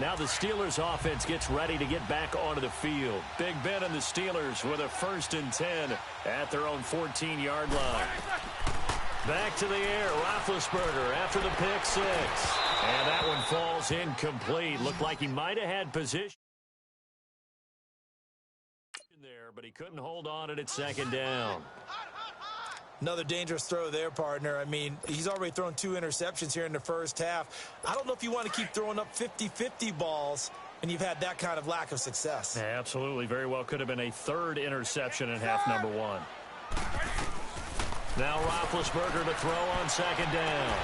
Now the Steelers offense gets ready to get back onto the field. Big Ben and the Steelers with a 1st and 10 at their own 14-yard line. Back to the air, Roethlisberger after the pick 6. And that one falls incomplete. Looked like he might have had position there, but he couldn't hold on at 2nd down. Another dangerous throw there, partner. I mean, he's already thrown 2 interceptions here in the first half. I don't know if you want to keep throwing up 50-50 balls when you've had that kind of lack of success. Yeah, absolutely. Very well could have been a 3rd interception in half number 1. Now Roethlisberger to throw on 2nd down.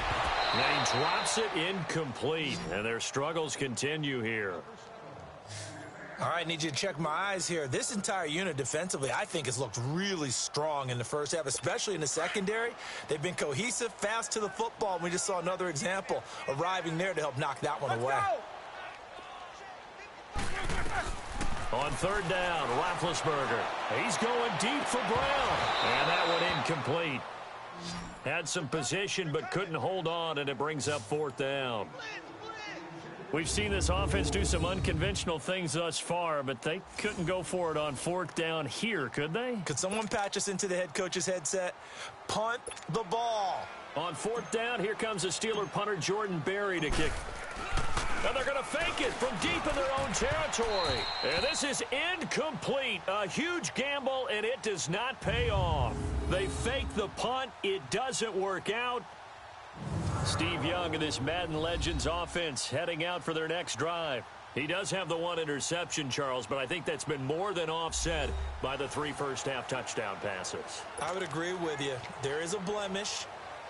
And he drops it incomplete. And their struggles continue here. All right, need you to check my eyes here. This entire unit defensively, I think, has looked really strong in the first half, especially in the secondary. They've been cohesive, fast to the football, and we just saw another example arriving there to help knock that one away. On 3rd down, Roethlisberger. He's going deep for Brown. And that one incomplete. Had some position but couldn't hold on, and it brings up 4th down. We've seen this offense do some unconventional things thus far, but they couldn't go for it on 4th down here, could they? Could someone patch us into the head coach's headset? Punt the ball. On 4th down, here comes the Steeler punter Jordan Berry to kick. And they're going to fake it from deep in their own territory. And this is incomplete. A huge gamble, and it does not pay off. They fake the punt. It doesn't work out. Steve Young and this Madden Legends offense heading out for their next drive. He does have the 1 interception, Charles, but I think that's been more than offset by the 3 first-half touchdown passes. I would agree with you. There is a blemish,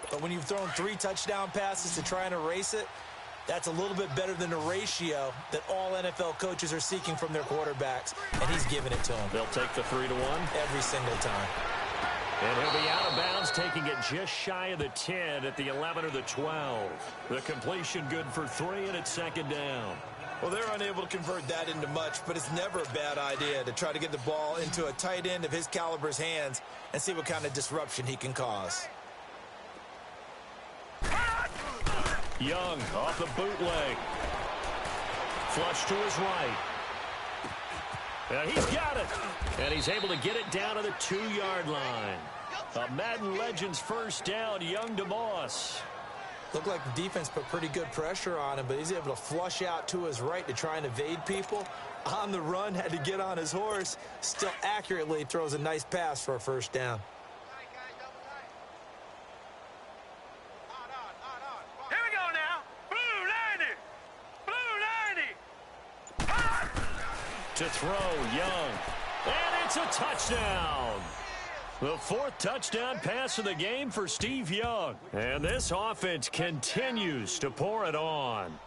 but when you've thrown 3 touchdown passes to try and erase it, that's a little bit better than the ratio that all NFL coaches are seeking from their quarterbacks, and he's giving it to them. They'll take the 3-1? Every single time. And he'll be out of bounds, taking it just shy of the 10 at the 11 or the 12. The completion good for 3, and it's 2nd down. Well, they're unable to convert that into much, but it's never a bad idea to try to get the ball into a tight end of his caliber's hands and see what kind of disruption he can cause. Young off the bootleg. Flush to his right. And he's got it. And he's able to get it down to the 2-yard line. A Madden Legends 1st down, Young to Moss. Looked like the defense put pretty good pressure on him, but he's able to flush out to his right to try and evade people. On the run, had to get on his horse. Still accurately throws a nice pass for a 1st down. Here we go now. Blue 90. Blue 90. To throw, Young. And it's a touchdown. The 4th touchdown pass of the game for Steve Young. And this offense continues to pour it on.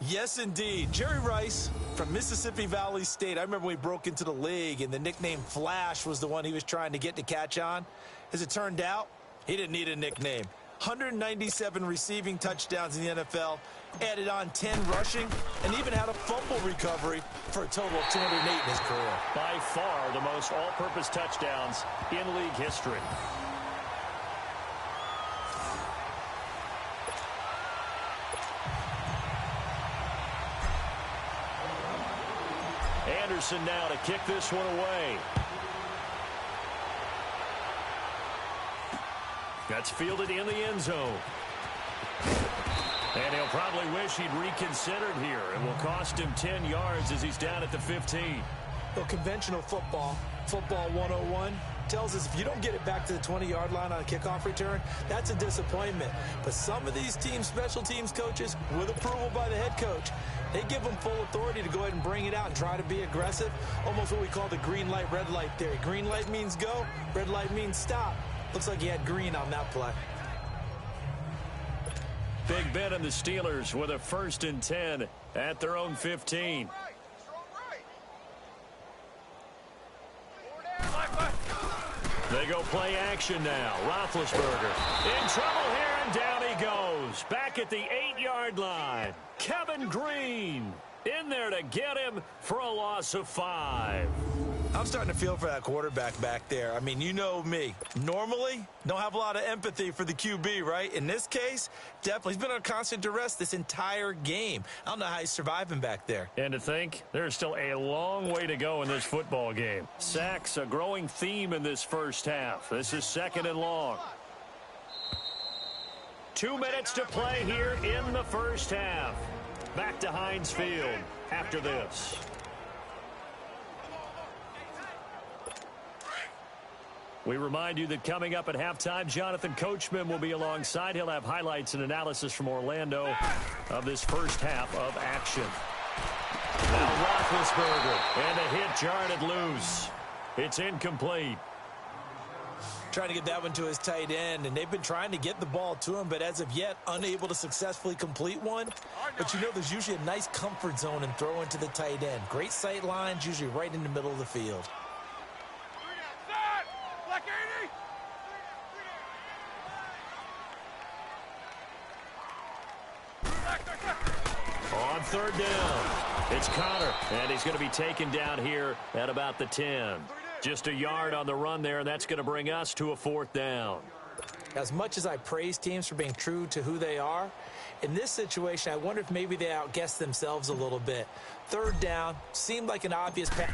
Yes, indeed. Jerry Rice from Mississippi Valley State. I remember when he broke into the league, and the nickname Flash was the one he was trying to get to catch on. As it turned out, he didn't need a nickname. 197 receiving touchdowns in the NFL, added on 10 rushing, and even had a fumble recovery for a total of 208 in his career. By far the most all-purpose touchdowns in league history. Anderson now to kick this one away. That's fielded in the end zone. And he'll probably wish he'd reconsidered here. It will cost him 10 yards as he's down at the 15. Well, conventional football 101, tells us if you don't get it back to the 20-yard line on a kickoff return, that's a disappointment. But some of these teams, special teams coaches, with approval by the head coach, they give them full authority to go ahead and bring it out and try to be aggressive. Almost what we call the green light, red light theory. Green light means go, red light means stop. Looks like he had green on that play. Big Ben and the Steelers with a 1st and 10 at their own 15. They go play action now. Roethlisberger in trouble here, and down he goes. Back at the 8-yard line. Kevin Green in there to get him for a loss of 5. I'm starting to feel for that quarterback back there. I mean, you know me. Normally, don't have a lot of empathy for the QB, right? In this case, definitely. He's been on constant duress this entire game. I don't know how he's surviving back there. And to think, there's still a long way to go in this football game. Sacks, a growing theme in this first half. This is 2nd and long. 2 minutes to play here in the first half. Back to Heinz Field after this. We remind you that coming up at halftime, Jonathan Coachman will be alongside. He'll have highlights and analysis from Orlando of this first half of action. Now Roethlisberger, and a hit jarred it loose. It's incomplete. Trying to get that one to his tight end, and they've been trying to get the ball to him, but as of yet, unable to successfully complete one. But you know there's usually a nice comfort zone in throwing to the tight end. Great sight lines, usually right in the middle of the field. On 3rd down, it's Connor, and he's going to be taken down here at about the 10. Just a yard on the run there, and that's going to bring us to a 4th down. As much as I praise teams for being true to who they are, in this situation, I wonder if maybe they outguessed themselves a little bit. 3rd down, seemed like an obvious pass.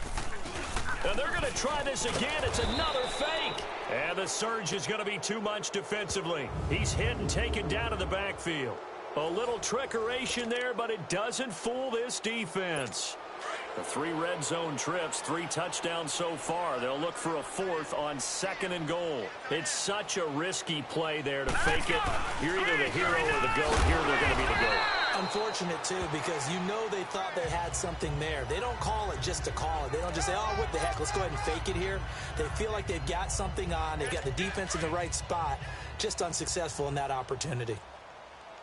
And they're going to try this again. It's another fake. And the surge is going to be too much defensively. He's hit and taken down to the backfield. A little trickeration there, but it doesn't fool this defense. The 3 red zone trips, 3 touchdowns so far. They'll look for a 4th on 2nd and goal. It's such a risky play there to fake it. You're either the hero or the GOAT. Here they're going to be the GOAT. Unfortunate, too, because you know they thought they had something there. They don't call it just to call it. They don't just say, oh, what the heck, let's go ahead and fake it here. They feel like they've got something on. They've got the defense in the right spot. Just unsuccessful in that opportunity.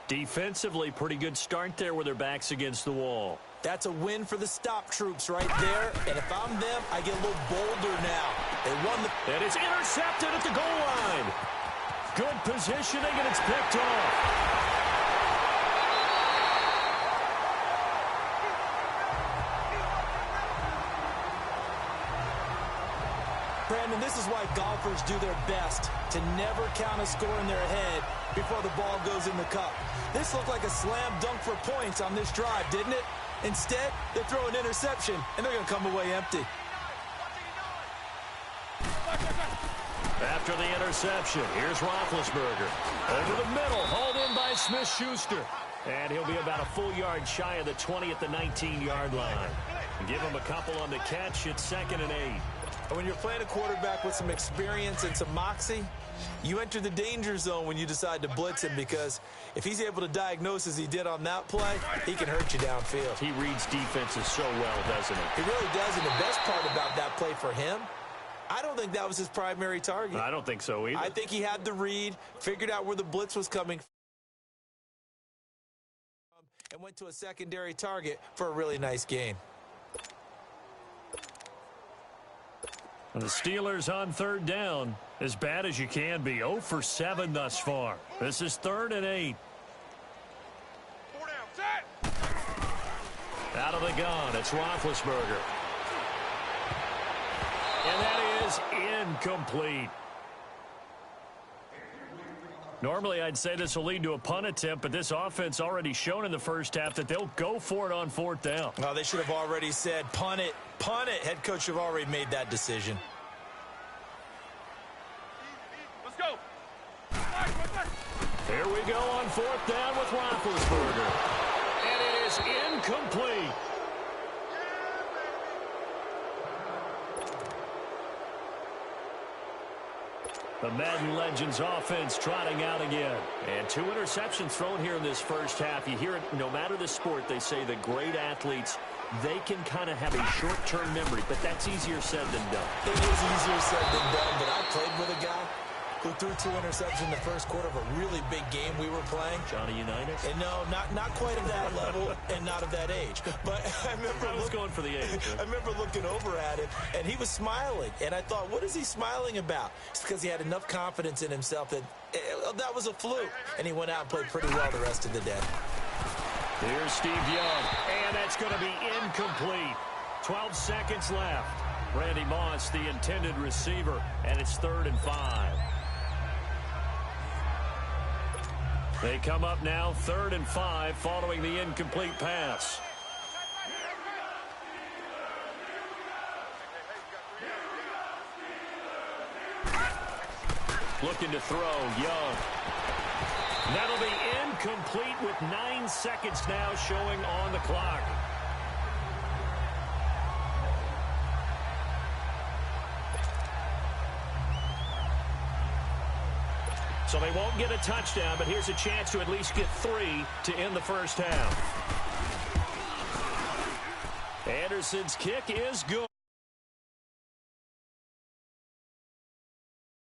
Defensively, pretty good start there with their backs against the wall. That's a win for the stop troops right there. And if I'm them, I get a little bolder now. They won the... And it's intercepted at the goal line. Good positioning, and it's picked off. Brandon, this is why golfers do their best to never count a score in their head before the ball goes in the cup. This looked like a slam dunk for points on this drive, didn't it? Instead, they throw an interception, and they're going to come away empty. After the interception, here's Roethlisberger. Over the middle, hauled in by Smith-Schuster. And he'll be about a full yard shy of the 20 at the 19-yard line. Give him a couple on the catch. It's 2nd and 8. When you're playing a quarterback with some experience and some moxie, you enter the danger zone when you decide to blitz him, because if he's able to diagnose as he did on that play, he can hurt you downfield. He reads defenses so well, doesn't he? He really does, and the best part about that play for him, I don't think that was his primary target. I don't think so either. I think he had the read, figured out where the blitz was coming from, and went to a secondary target for a really nice gain. And the Steelers on 3rd down, as bad as you can be. 0 for 7 thus far. This is 3rd and 8. 4 down, set. Out of the gun, it's Roethlisberger. And that is incomplete. Normally, I'd say this will lead to a punt attempt, but this offense already shown in the first half that they'll go for it on 4th down. Oh, they should have already said, punt it, punt it. Head coach have already made that decision. Let's go. Here we go on 4th down with Roethlisberger. And it is incomplete. The Madden Legends offense trotting out again. And 2 interceptions thrown here in this first half. You hear it, no matter the sport, they say the great athletes, they can kind of have a short-term memory, but that's easier said than done. It is easier said than done, but I played with a guy who threw 2 interceptions in the first quarter of a really big game we were playing. Johnny Unitas? And no, not quite at that level and not of that age. But I remember I was going for the age. Right? I remember looking over at him, and he was smiling. And I thought, what is he smiling about? It's because he had enough confidence in himself that that was a fluke. And he went out and played pretty well the rest of the day. Here's Steve Young, and that's going to be incomplete. 12 seconds left. Randy Moss, the intended receiver, and it's 3rd and 5. They come up now 3rd and 5 following the incomplete pass. Looking to throw, Young. That'll be incomplete with 9 seconds now showing on the clock. So they won't get a touchdown, but here's a chance to at least get 3 to end the first half. Anderson's kick is good.